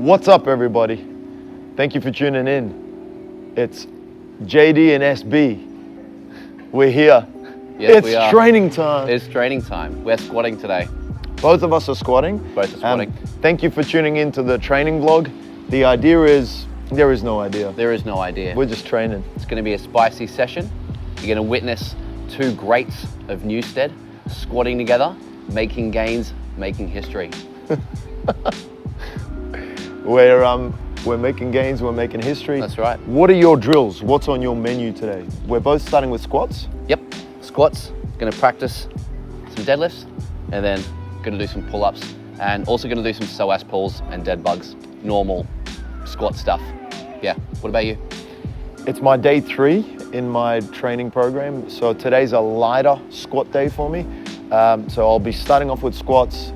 What's up, everybody? Thank you for tuning in. It's JD and SB. We're here. Yes, we are. It's training time. It's training time. We're squatting today. Both of us are squatting. Both are squatting. Thank you for tuning in to the training vlog. The idea is, there is no idea. There is no idea. We're just training. It's going to be a spicy session. You're going to witness two greats of Newstead squatting together, making gains, making history. We're making gains, we're making history. That's right. What are your drills? What's on your menu today? We're both starting with squats. Yep, squats. Going to practice some deadlifts and then going to do some pull-ups and also going to do some psoas pulls and dead bugs. Normal squat stuff. Yeah, what about you? It's my day 3 in my training program. So today's a lighter squat day for me. So I'll be starting off with squats.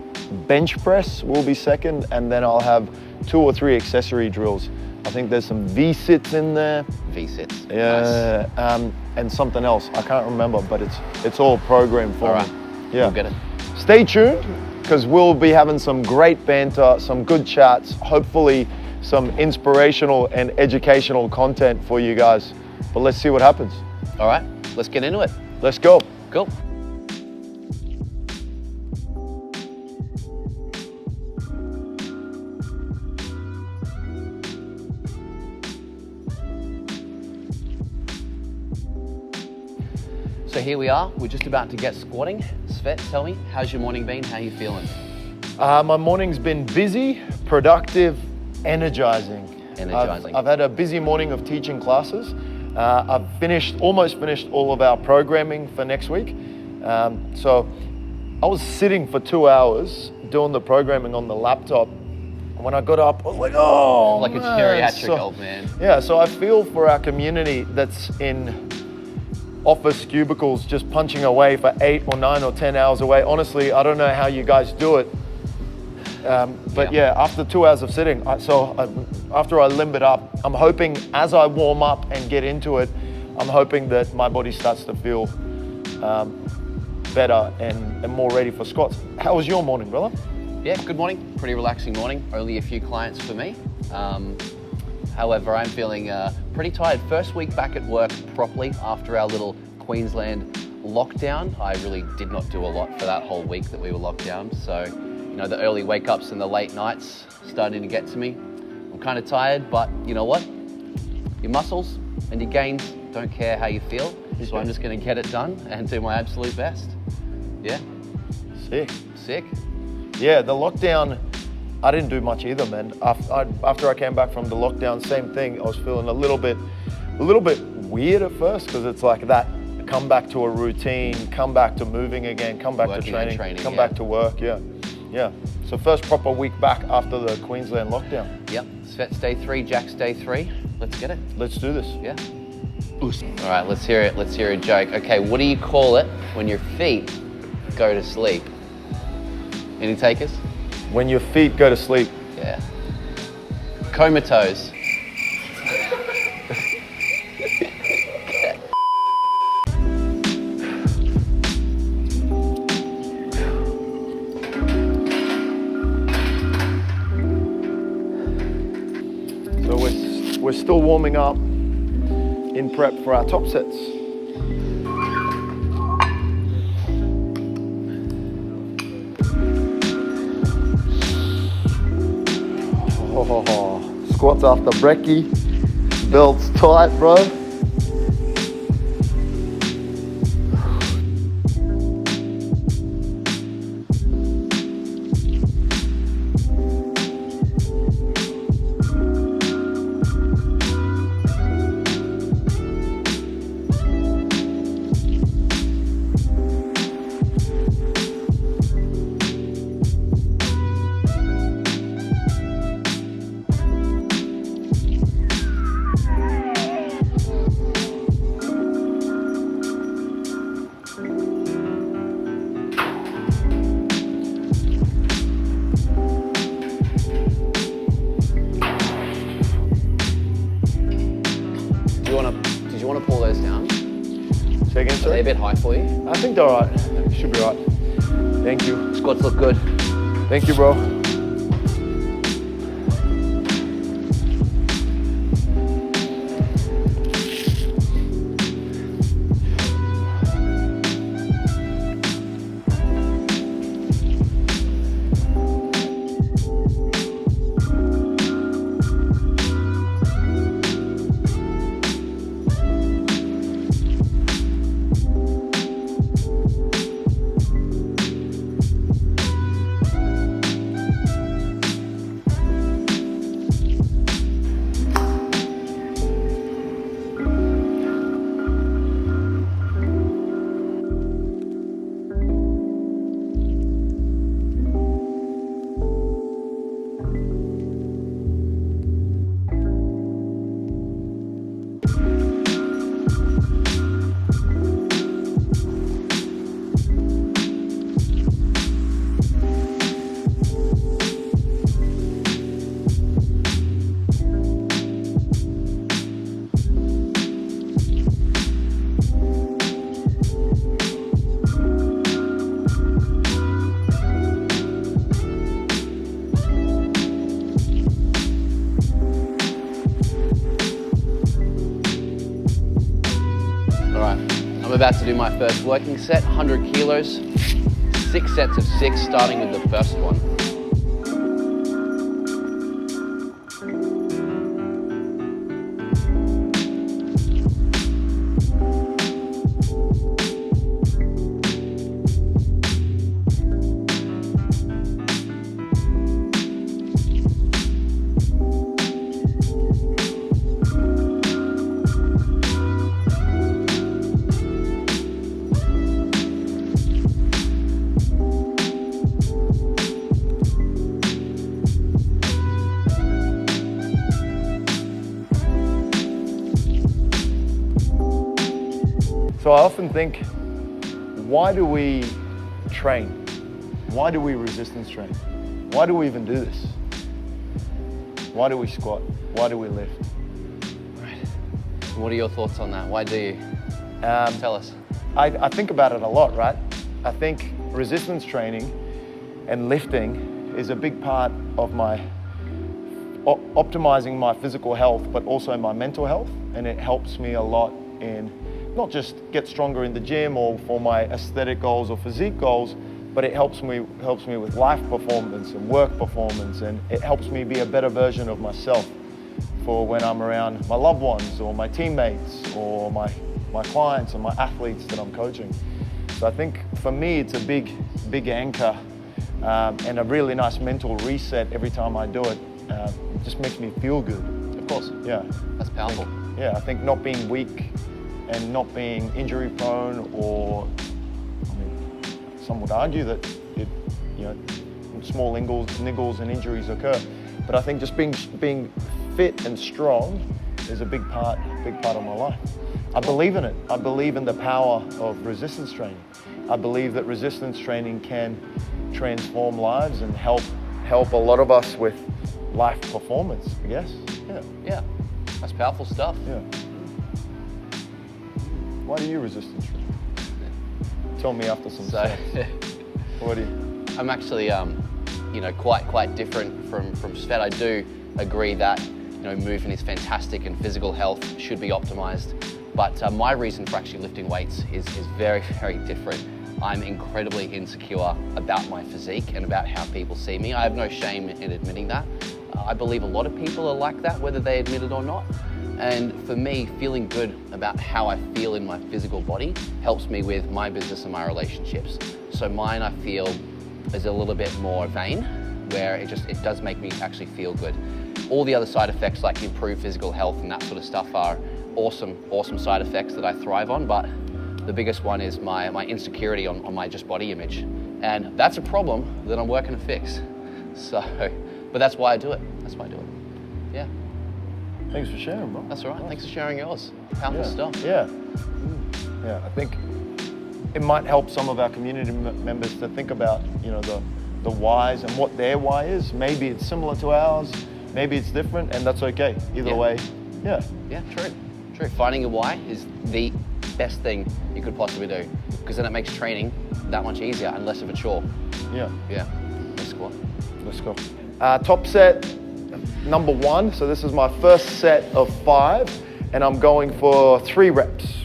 Bench press will be second, and then I'll have 2 or 3 accessory drills. I think there's some V-sits in there. V-sits. Yeah, nice. And something else. I can't remember, but it's all programmed for me. Yeah. We'll get it. Stay tuned, because we'll be having some great banter, some good chats, hopefully some inspirational and educational content for you guys. But let's see what happens. All right, let's get into it. Let's go. Cool. So here we are, we're just about to get squatting. Svet, tell me, how's your morning been? How are you feeling? My morning's been busy, productive, energizing. I've had a busy morning of teaching classes. I've almost finished all of our programming for next week. So I was sitting for 2 hours doing the programming on the laptop. When I got up, I was like, oh, like man. A geriatric old man. Yeah, so I feel for our community that's in office cubicles just punching away for 8 or 9 or 10 hours away. Honestly, I don't know how you guys do it. But yeah, after 2 hours of sitting, after I limbered up, I'm hoping as I warm up and get into it, I'm hoping that my body starts to feel better and more ready for squats. How was your morning, brother? Yeah, good morning. Pretty relaxing morning. Only a few clients for me. However, I'm feeling pretty tired. First week back at work properly after our little Queensland lockdown. I really did not do a lot for that whole week that we were locked down. So, you know, the early wake ups and the late nights starting to get to me. I'm kind of tired, but you know what? Your muscles and your gains don't care how you feel. So I'm just going to get it done and do my absolute best. Yeah. Sick. Yeah, the lockdown, I didn't do much either, man. After I came back from the lockdown, same thing. I was feeling a little bit weird at first, because it's like that come back to a routine, come back to moving again, come back to training, come back to work. Yeah. So first proper week back after the Queensland lockdown. Yep. Svet's day 3, Jack's day 3. Let's get it. Let's do this. Yeah. All right, let's hear it. Let's hear a joke. Okay, what do you call it when your feet go to sleep? Any takers? When your feet go to sleep. Yeah. Comatose. So we're still warming up in prep for our top sets. Oh, squats after brekkie, belts tight, bro. Did you want to pull those down? Say again, Are sir? they a bit high for you? I think they're all right. Should be all right. Thank you. Squats look good. Thank you, bro. about to do my first working set, 100 kilos, 6 sets of 6, starting with the first one. So I often think, why do we train? Why do we resistance train? Why do we even do this? Why do we squat? Why do we lift? Right. What are your thoughts on that? Why do you? Tell us. I think about it a lot, right? I think resistance training and lifting is a big part of my optimizing my physical health, but also my mental health. And it helps me a lot in not just get stronger in the gym or for my aesthetic goals or physique goals, but it helps me with life performance and work performance, and it helps me be a better version of myself for when I'm around my loved ones or my teammates or my clients and my athletes that I'm coaching. So I think for me it's a big anchor and a really nice mental reset every time I do it. It just makes me feel good. Of course. Yeah. That's powerful. I think not being weak and not being injury prone, or I mean, some would argue that small niggles and injuries occur, but I think just being fit and strong is a big part of my life. I believe in it. I believe in the power of resistance training. I believe that resistance training can transform lives and help a lot of us with life performance, I guess. Yeah, that's powerful stuff. Yeah. Why do you resistance train? Tell me after some steps. What do you? I'm actually, quite different from Svet. I do agree that movement is fantastic and physical health should be optimized. But my reason for actually lifting weights is very, very different. I'm incredibly insecure about my physique and about how people see me. I have no shame in admitting that. I believe a lot of people are like that, whether they admit it or not. And for me, feeling good about how I feel in my physical body helps me with my business and my relationships. So mine, I feel, is a little bit more vain, where it does make me actually feel good. All the other side effects like improved physical health and that sort of stuff are awesome side effects that I thrive on, but the biggest one is my insecurity on my just body image. And that's a problem that I'm working to fix. But that's why I do it. Yeah. Thanks for sharing, bro. That's all right. Nice. Thanks for sharing yours. Powerful stuff. Yeah. I think it might help some of our community members to think about, the whys and what their why is. Maybe it's similar to ours, maybe it's different, and that's okay. Either way, yeah. Yeah, true. Finding your why is the best thing you could possibly do, because then it makes training that much easier and less of a chore. Yeah. Let's go. Top set, number 1. So this is my first set of 5, and I'm going for 3 reps.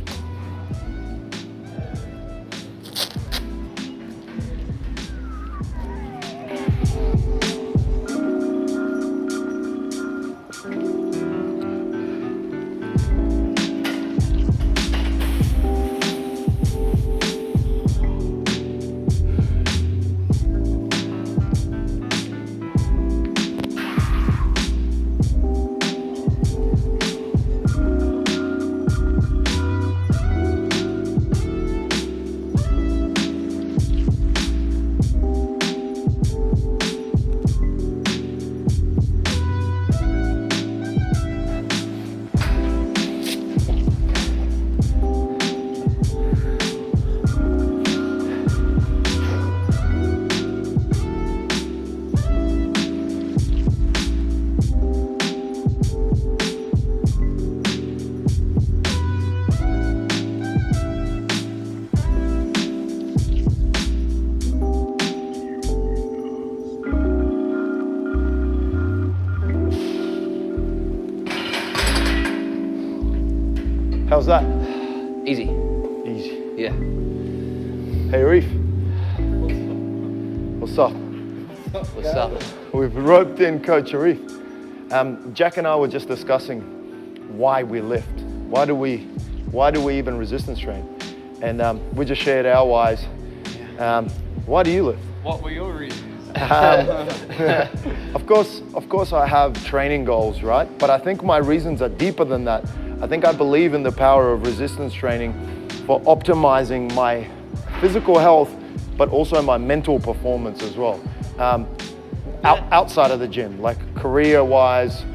How's that? Easy. Easy. Yeah. Hey, Reef. What's up? What's up? We've roped in Coach Arif. Jack and I were just discussing why we lift. Why do we even resistance train? And we just shared our whys. Why do you lift? What were your reasons? Of course I have training goals, right? But I think my reasons are deeper than that. I think I believe in the power of resistance training for optimizing my physical health, but also my mental performance as well. Outside of the gym, like career-wise,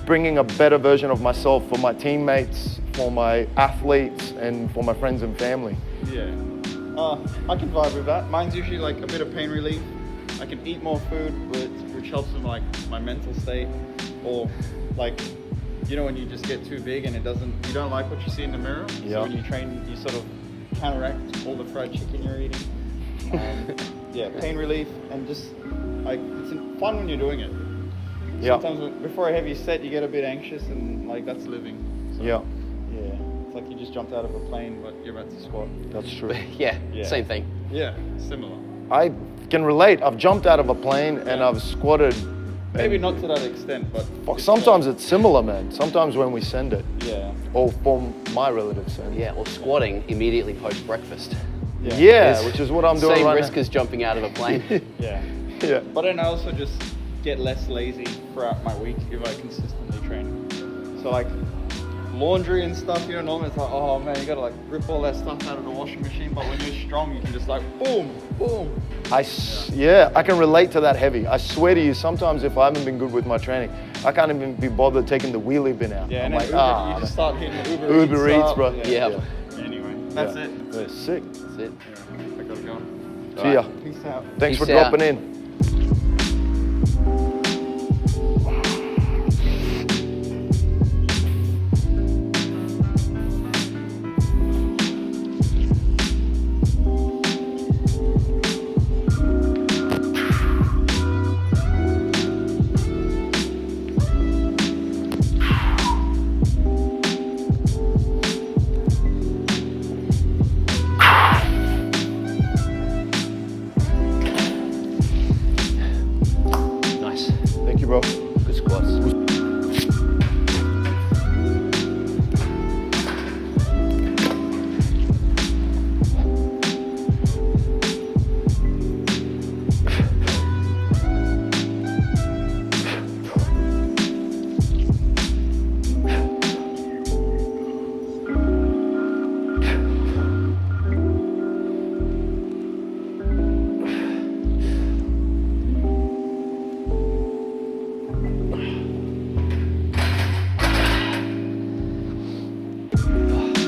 bringing a better version of myself for my teammates, for my athletes, and for my friends and family. Yeah. I can vibe with that. Mine's usually like a bit of pain relief. I can eat more food, which helps with like my mental state, or like, you know, when you just get too big and you don't like what you see in the mirror. Yeah. So when you train, you sort of counteract all the fried chicken you're eating. Yeah, pain relief, and just like it's fun when you're doing it. Yeah. Sometimes before a heavy set, you get a bit anxious, and like that's living. So, Yeah. Yeah. It's like you just jumped out of a plane, but you're about to squat. That's true. Yeah, Yeah. same thing. Yeah, similar. I can relate. I've jumped out of a plane and I've squatted. Maybe not to that extent, but Sometimes it's similar, man. Sometimes when we send it, yeah. or for my relatives send it. Yeah, or squatting immediately post-breakfast. Yeah, which is what I'm doing Same right risk now. as jumping out of a plane. Yeah. Yeah. But then I also just get less lazy throughout my week if I consistently train. So like laundry and stuff, you know, normally it's like, oh man, you gotta like rip all that stuff out of the washing machine. But when you're strong, you can just like boom, boom. I can relate to that heavy. I swear to you, sometimes if I haven't been good with my training, I can't even be bothered taking the wheelie bin out. Yeah, I'm and like, then you just start hitting the Uber Eats, up. bro. Yeah. Anyway, that's Yeah. it. Yeah, sick. That's it. Yeah, I gotta go. See ya. Peace out. Thanks for Peace out. dropping in. Nice. Thank you, bro. Good squats.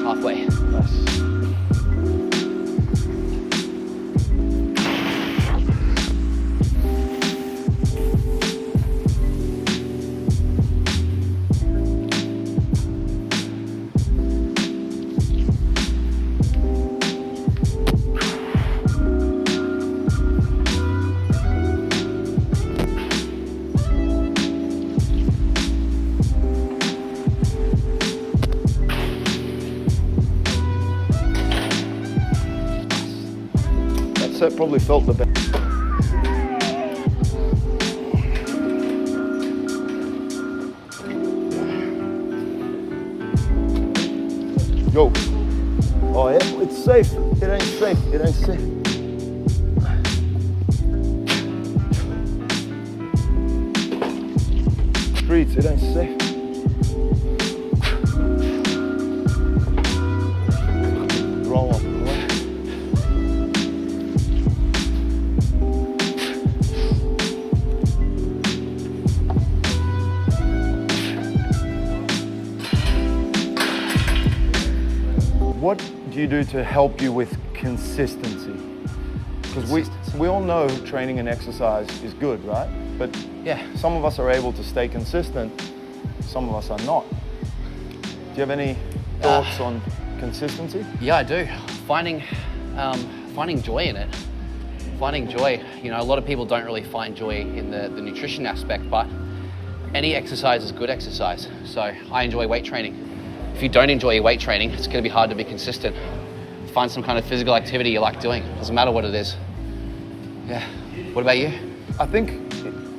Halfway. Nice. That set probably felt the best. Yo. Oh yeah, it's safe. It ain't safe. It ain't safe. Streets, it ain't safe. Roll up. What do you do to help you with consistency? Because we all know training and exercise is good, right? But Yeah. some of us are able to stay consistent, some of us are not. Do you have any thoughts on consistency? Yeah, I do. Finding joy in it. Finding joy. You know, a lot of people don't really find joy in the nutrition aspect, but any exercise is good exercise. So I enjoy weight training. If you don't enjoy your weight training, it's going to be hard to be consistent. find some kind of physical activity you like doing. Doesn't matter what it is. Yeah. What about you? I think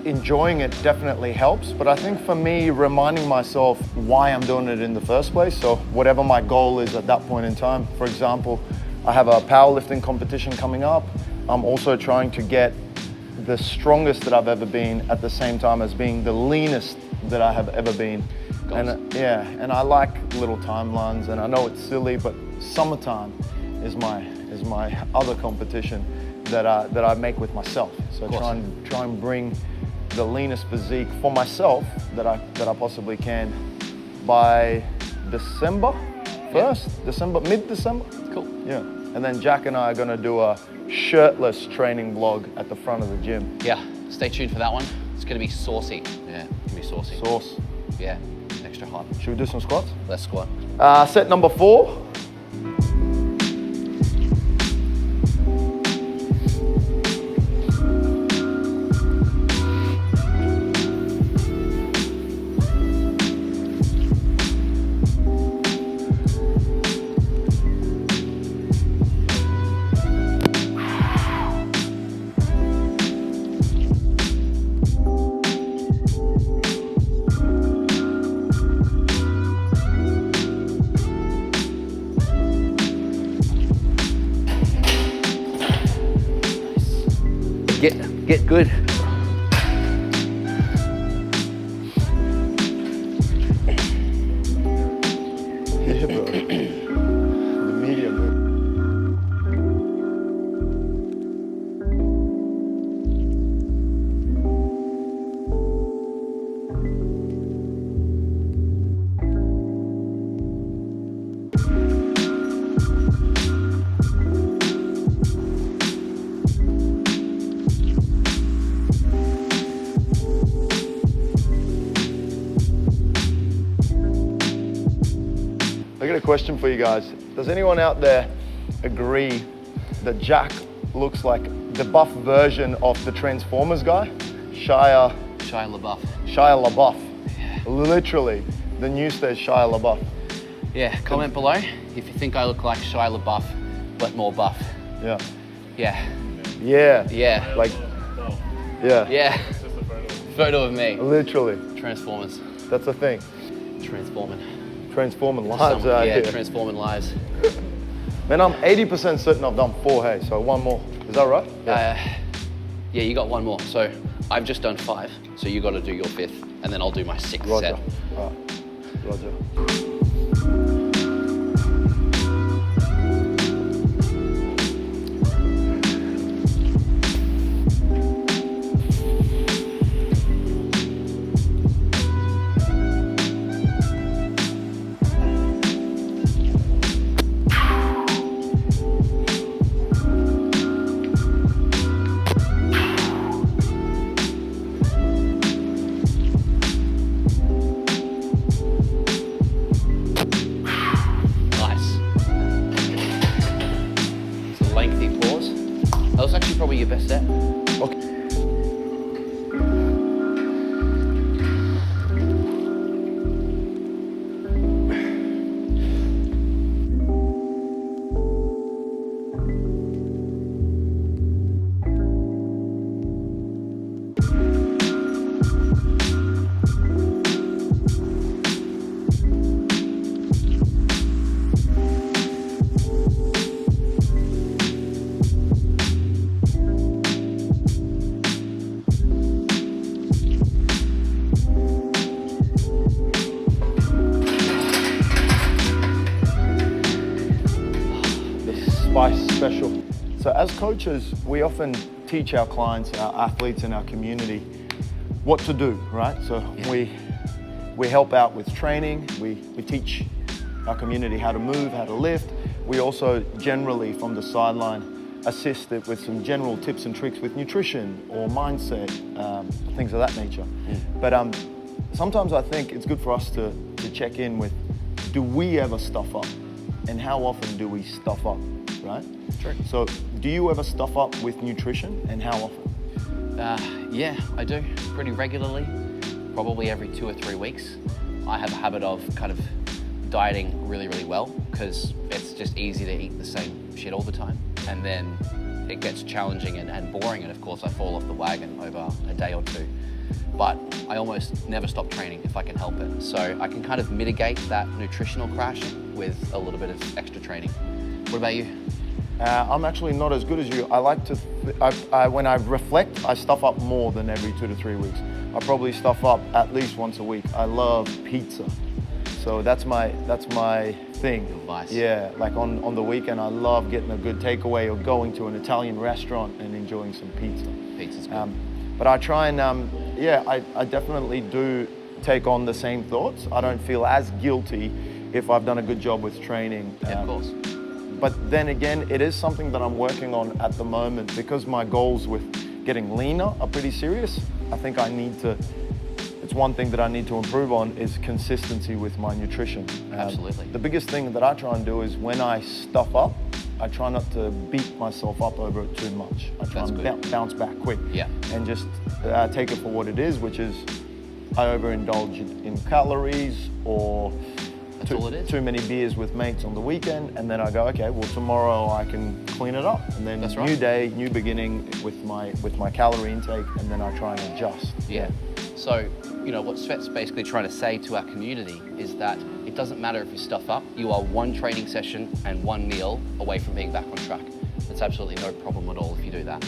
enjoying it definitely helps, but I think for me, reminding myself why I'm doing it in the first place. So whatever my goal is at that point in time. For example, I have a powerlifting competition coming up. I'm also trying to get the strongest that I've ever been at the same time as being the leanest that I have ever been. And and I like little timelines, and I know it's silly, but summertime is my other competition that I make with myself. So try and bring the leanest physique for myself that I possibly can by December 1st, mid-December. Cool. Yeah. And then Jack and I are gonna do a shirtless training vlog at the front of the gym. Yeah, stay tuned for that one. It's gonna be saucy. Yeah, it's gonna be saucy. Sauce. Yeah, extra hot. Should we do some squats? Let's squat. Set number 4. Get good. Yeah, bro. The medium, bro. I got a question for you guys. Does anyone out there agree that Jack looks like the buff version of the Transformers guy? Shia LaBeouf. Yeah. Literally, the Newstead Shia LaBeouf. Yeah, comment below if you think I look like Shia LaBeouf, but more buff. Yeah. Yeah. Yeah. Yeah. Like, yeah. Yeah. Photo of me. Literally. Transformers. That's the thing. Transforming lives out here. Transforming lives. Man, I'm 80% certain I've done 4, hey, so 1 more. Is that right? Yeah, you got 1 more. So I've just done 5, so you got to do your 5th, and then I'll do my 6th Roger. set. All right. Roger. That was actually probably your best set. Okay. Spice special. So as coaches, we often teach our clients, our athletes in our community what to do, right? So we help out with training, we teach our community how to move, how to lift. We also generally from the sideline assist it with some general tips and tricks with nutrition or mindset, things of that nature. But sometimes I think it's good for us to check in with, do we ever stuff up? And how often do we stuff up, right? True. So do you ever stuff up with nutrition, and how often? Yeah, I do, pretty regularly, probably every 2 or 3 weeks. I have a habit of kind of dieting really, really well because it's just easy to eat the same shit all the time, and then it gets challenging and boring, and of course I fall off the wagon over a day or two. But I almost never stop training if I can help it. So I can kind of mitigate that nutritional crash with a little bit of extra training. What about you? I'm actually not as good as you. I like to, when I reflect, I stuff up more than every 2 to 3 weeks. I probably stuff up at least once a week. I love pizza. So that's my thing. Your vice. Yeah, like on the weekend, I love getting a good takeaway or going to an Italian restaurant and enjoying some pizza. Pizza's good. But I try and, I definitely do take on the same thoughts. I don't feel as guilty if I've done a good job with training. Yeah, of course. But then again, it is something that I'm working on at the moment because my goals with getting leaner are pretty serious. I think it's one thing that I need to improve on is consistency with my nutrition. Absolutely. The biggest thing that I try and do is when I stuff up, I try not to beat myself up over it too much. I try and bounce back quick. Yeah. And just take it for what it is, which is I overindulge in calories or That's all it is. too many beers with mates on the weekend, and then I go, okay, well tomorrow I can clean it up, and then That's right. new day, new beginning with my calorie intake, and then I try and adjust. Yeah. So, what Svet's basically trying to say to our community is that it doesn't matter if you stuff up, you are one training session and one meal away from being back on track. It's absolutely no problem at all if you do that.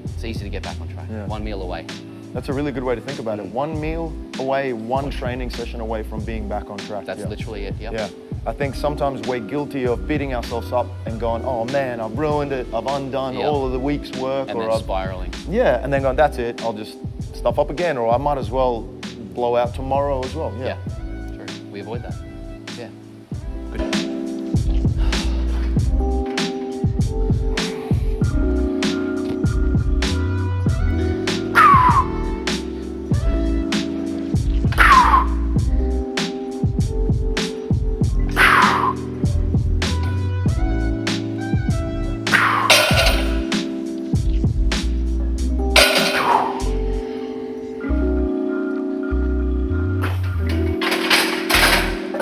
It's easy to get back on track. Yeah. One meal away. That's a really good way to think about it. One meal away, one training session away from being back on track. That's yeah. literally it, Yeah. I think sometimes we're guilty of beating ourselves up and going, oh man, I've ruined it, I've undone all of the week's work. And or then spiraling. Yeah, and then going, that's it, I'll just stuff up again, or I might as well blow out tomorrow as well. Yeah, true. We avoid that. Yeah. Good.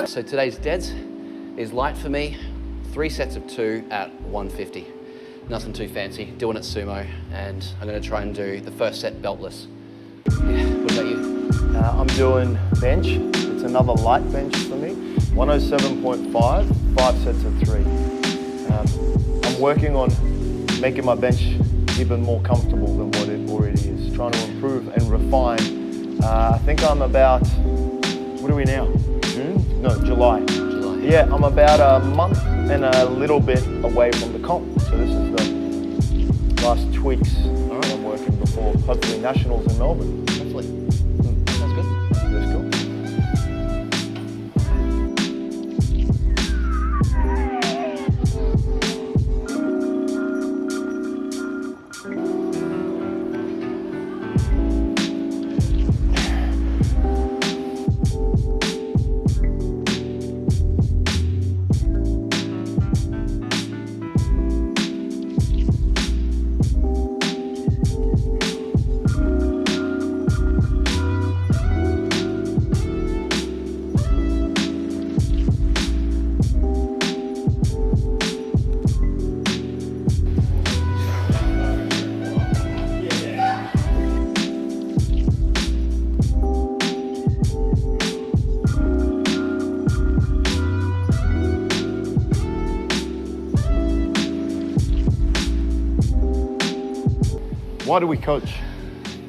So today's deads is light for me, 3 sets of 2 at 150. Nothing too fancy, doing it sumo, and I'm gonna try and do the first set beltless. Yeah, what about you? I'm doing bench. It's another light bench for me. 107.5, 5 sets of 3. I'm working on making my bench even more comfortable than what it already is. Trying to improve and refine. I think I'm about, what are we now? June? No, July. Yeah, I'm about a month and a little bit away from the comp. So this is the last tweaks I'm working before, hopefully nationals in Melbourne. Hopefully. Sounds good. That's cool. Why do we coach?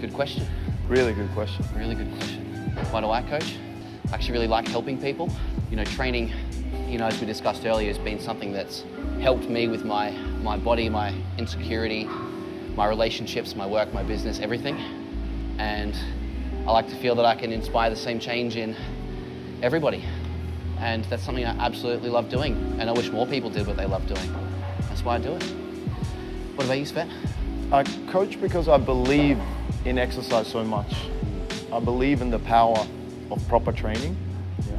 Good question. Really good question. Really good question. Why do I coach? I actually really like helping people. Training, as we discussed earlier, has been something that's helped me with my body, my insecurity, my relationships, my work, my business, everything. And I like to feel that I can inspire the same change in everybody. And that's something I absolutely love doing. And I wish more people did what they love doing. That's why I do it. What about you, Svet? I coach because I believe in exercise so much. I believe in the power of proper training.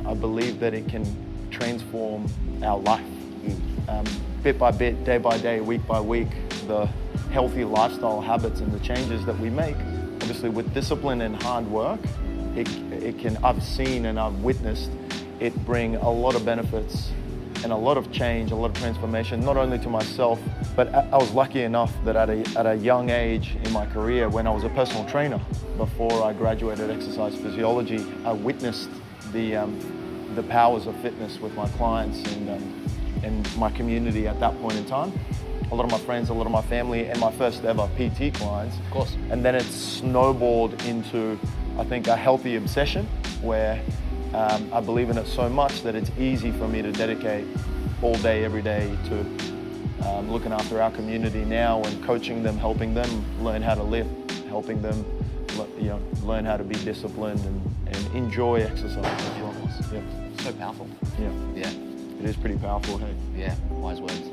I believe that it can transform our life. Bit by bit, day by day, week by week, the healthy lifestyle habits and the changes that we make, obviously with discipline and hard work, it can, I've seen and I've witnessed it bring a lot of benefits and a lot of change, a lot of transformation, not only to myself, but I was lucky enough that at a young age in my career, when I was a personal trainer, before I graduated exercise physiology, I witnessed the powers of fitness with my clients and my community at that point in time. A lot of my friends, a lot of my family, and my first ever PT clients. Of course. And then it snowballed into, I think, a healthy obsession where I believe in it so much that it's easy for me to dedicate all day, every day to looking after our community now and coaching them, helping them learn how to live, helping them learn how to be disciplined and enjoy exercise as well. Yeah. So powerful. Yeah. Yeah. It is pretty powerful, hey? Yeah, wise words.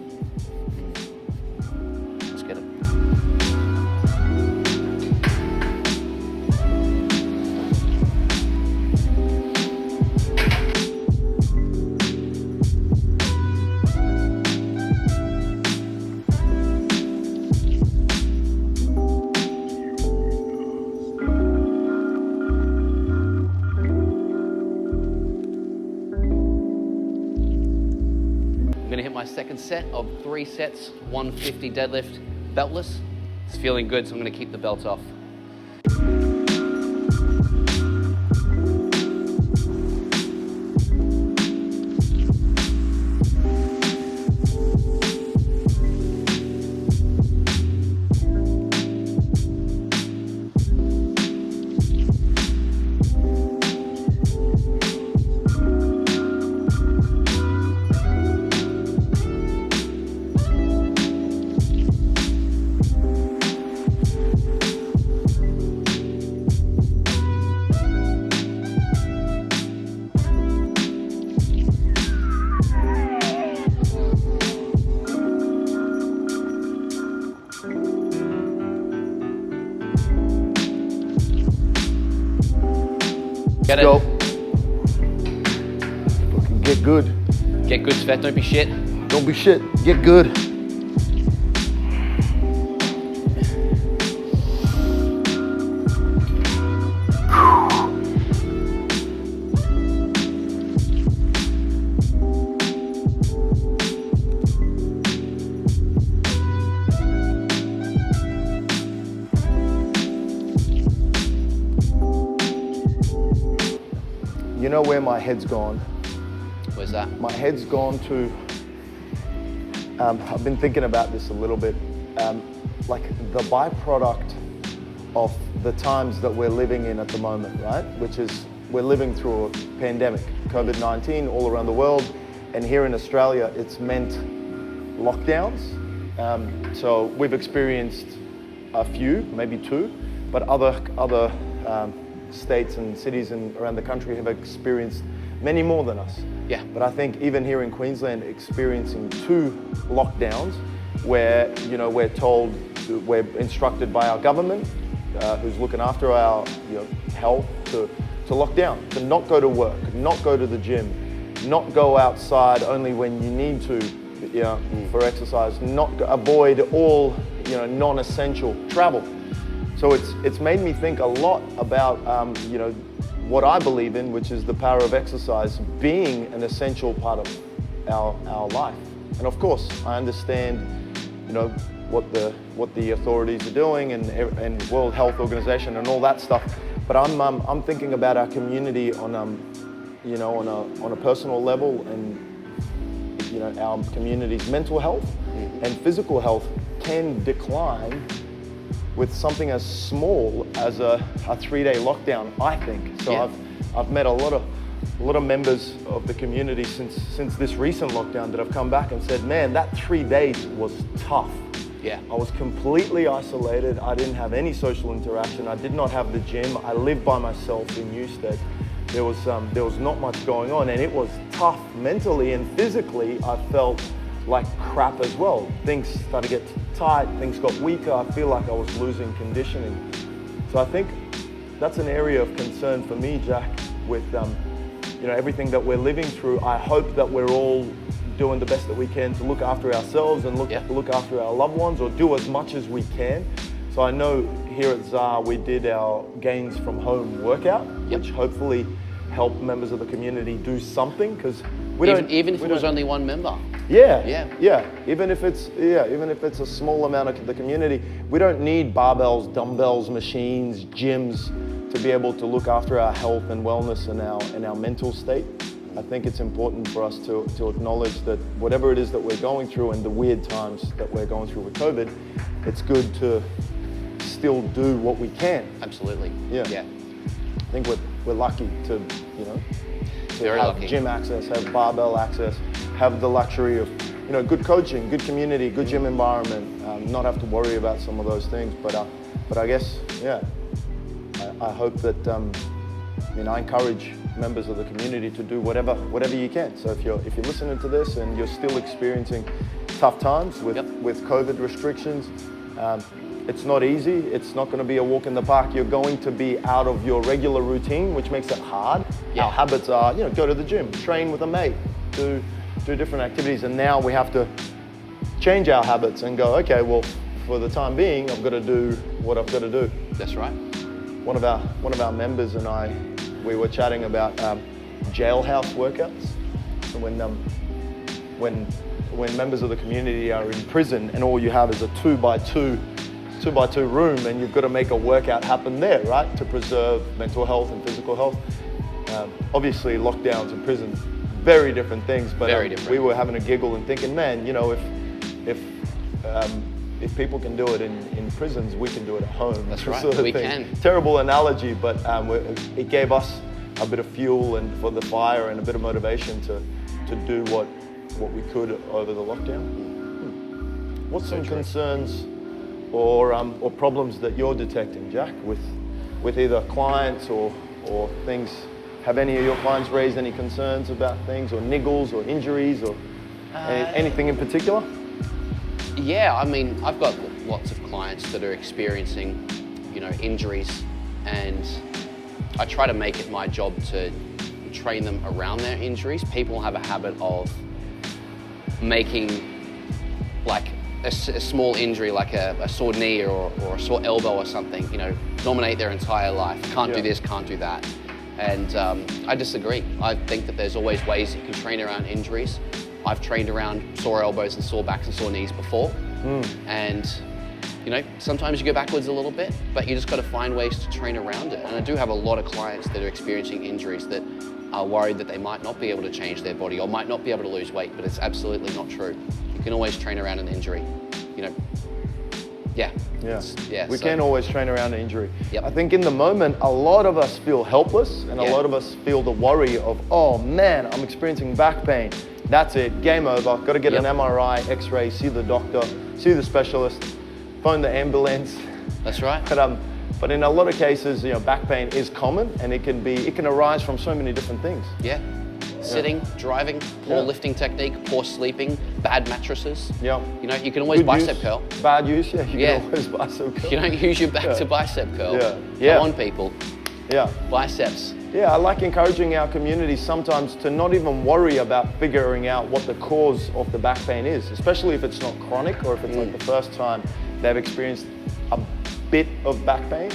Let's get it. I'm gonna hit my second set of 3 sets, 150 deadlift, beltless. It's feeling good, so I'm gonna keep the belt off. Get it. Go. Fucking get good. Get good, Svet, don't be shit. Don't be shit. Get good. You know where my head's gone? Where's that? My head's gone to, I've been thinking about this a little bit, like the byproduct of the times that we're living in at the moment, right? Which is, we're living through a pandemic, COVID-19 all around the world, and here in Australia, it's meant lockdowns. So we've experienced a few, maybe 2, but other states and cities around the country have experienced many more than us. Yeah. But I think even here in Queensland, experiencing 2 lockdowns where, you know, we're told, we're instructed by our government, who's looking after our health, to lock down, to not go to work, not go to the gym, not go outside only when you need to, for exercise, avoid all, non-essential travel. So it's made me think a lot about, what I believe in, which is the power of exercise being an essential part of our life. And of course, I understand, what the authorities are doing and World Health Organization and all that stuff. But I'm thinking about our community on a personal level, and our community's mental health and physical health can decline with something as small as a 3-day lockdown, I think. So yeah. I've met a lot of members of the community since this recent lockdown that have come back and said, man, that 3 days was tough. Yeah. I was completely isolated. I didn't have any social interaction. I did not have the gym. I lived by myself in Newstead. There was not much going on, and it was tough mentally and physically. I felt like crap as well. Things started to get tight, things got weaker. I feel like I was losing conditioning. So I think that's an area of concern for me, Jack, with everything that we're living through. I hope that we're all doing the best that we can to look after ourselves and look after our loved ones, or do as much as we can. So I know here at ZAR we did our gains from home workout, which hopefully helped members of the community do something, because Even if it was only one member. Yeah. Even if it's a small amount of the community, we don't need barbells, dumbbells, machines, gyms to be able to look after our health and wellness and our mental state. I think it's important for us to acknowledge that whatever it is that we're going through and the weird times that we're going through with COVID, it's good to still do what we can. Absolutely. Yeah. I think we're lucky to Very have lucky. gym access, have barbell access, have the luxury of good coaching, good community, good gym environment, not have to worry about some of those things. But I guess I hope that I encourage members of the community to do whatever you can. So if you're listening to this and you're still experiencing tough times with COVID restrictions, it's not easy. It's not going to be a walk in the park. You're going to be out of your regular routine, which makes it hard. Yeah. Our habits are, go to the gym, train with a mate, do different activities, and now we have to change our habits and go, okay, well, for the time being, I've got to do what I've got to do. That's right. One of our members and I, we were chatting about jailhouse workouts. So when members of the community are in prison and all you have is a 2x2 room and you've got to make a workout happen there, right? To preserve mental health and physical health. Obviously lockdowns in prison, very different things, but Very different. we were having a giggle and thinking, man, if people can do it in prisons, we can do it at home. That's right, sort of we thing. can. Terrible analogy, but it gave us a bit of fuel and for the fire and a bit of motivation to do what we could over the lockdown. What's some concerns or problems that you're detecting, Jack, with either clients or things? Have any of your clients raised any concerns about things or niggles or injuries or anything in particular? Yeah, I've got lots of clients that are experiencing, injuries, and I try to make it my job to train them around their injuries. People have a habit of making like a small injury, like a sore knee or a sore elbow or something, dominate their entire life. Can't do this, can't do that. And I disagree. I think that there's always ways you can train around injuries. I've trained around sore elbows and sore backs and sore knees before. And sometimes you go backwards a little bit, but you just got to find ways to train around it. And I do have a lot of clients that are experiencing injuries that are worried that they might not be able to change their body or might not be able to lose weight, but it's absolutely not true. You can always train around an injury, We can always train around an injury. Yep. I think in the moment, a lot of us feel helpless and a lot of us feel the worry of, oh man, I'm experiencing back pain. That's it, game over. Got to get an MRI, X-ray, see the doctor, see the specialist, phone the ambulance. That's right. But in a lot of cases, back pain is common and it can arise from so many different things. Yeah. Sitting, driving, poor lifting technique, poor sleeping, bad mattresses. Yeah. You can always Good bicep use, curl. Bad use, you can always bicep curl. You don't use your back to bicep curl. Yeah. Come on, people. Yeah. Biceps. Yeah, I like encouraging our community sometimes to not even worry about figuring out what the cause of the back pain is, especially if it's not chronic or if it's like the first time they've experienced a bit of back pain,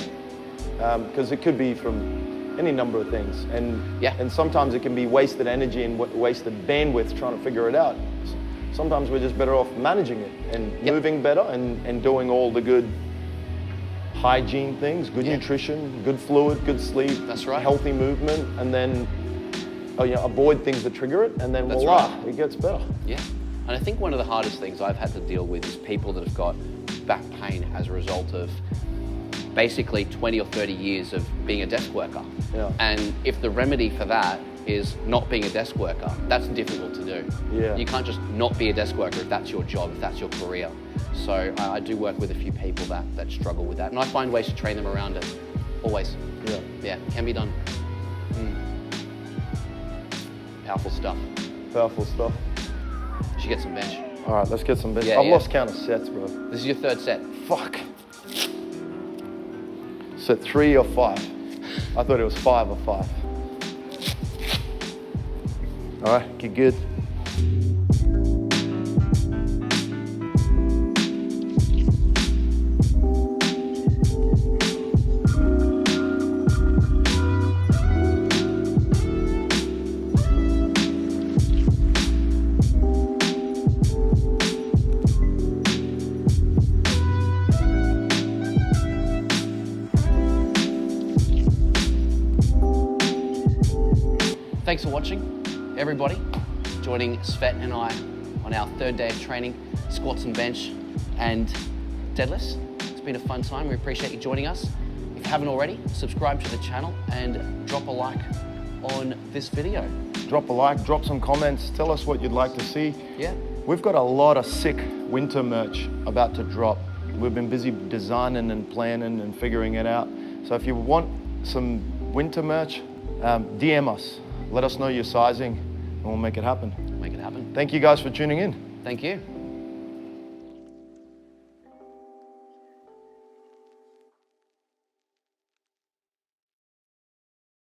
because it could be from any number of things, and sometimes it can be wasted energy and wasted bandwidth trying to figure it out. Sometimes we're just better off managing it and moving better and doing all the good hygiene things, good nutrition, good fluid, good sleep, That's right. healthy movement, and then avoid things that trigger it, and then That's voila, right. it gets better. Yeah. And I think one of the hardest things I've had to deal with is people that have got back pain as a result of basically 20 or 30 years of being a desk worker. Yeah. And if the remedy for that is not being a desk worker, that's difficult to do. Yeah. You can't just not be a desk worker if that's your job, if that's your career. So I do work with a few people that struggle with that. And I find ways to train them around it, always. Yeah. Yeah, can be done. Powerful stuff. Powerful stuff. Should get some bench. All right, let's get some bench. Yeah, I've yeah. lost count of sets, bro. This is your third set. Fuck. Set 3 or 5? I thought it was 5 or 5. All right, get good. Thanks for watching, everybody. Joining Svett and I on our third day of training, squats and bench and deadlifts. It's been a fun time. We appreciate you joining us. If you haven't already, subscribe to the channel and drop a like on this video. Drop a like, drop some comments, tell us what you'd like to see. Yeah. We've got a lot of sick winter merch about to drop. We've been busy designing and planning and figuring it out. So if you want some winter merch, DM us. Let us know your sizing and we'll make it happen. Make it happen. Thank you guys for tuning in. Thank you.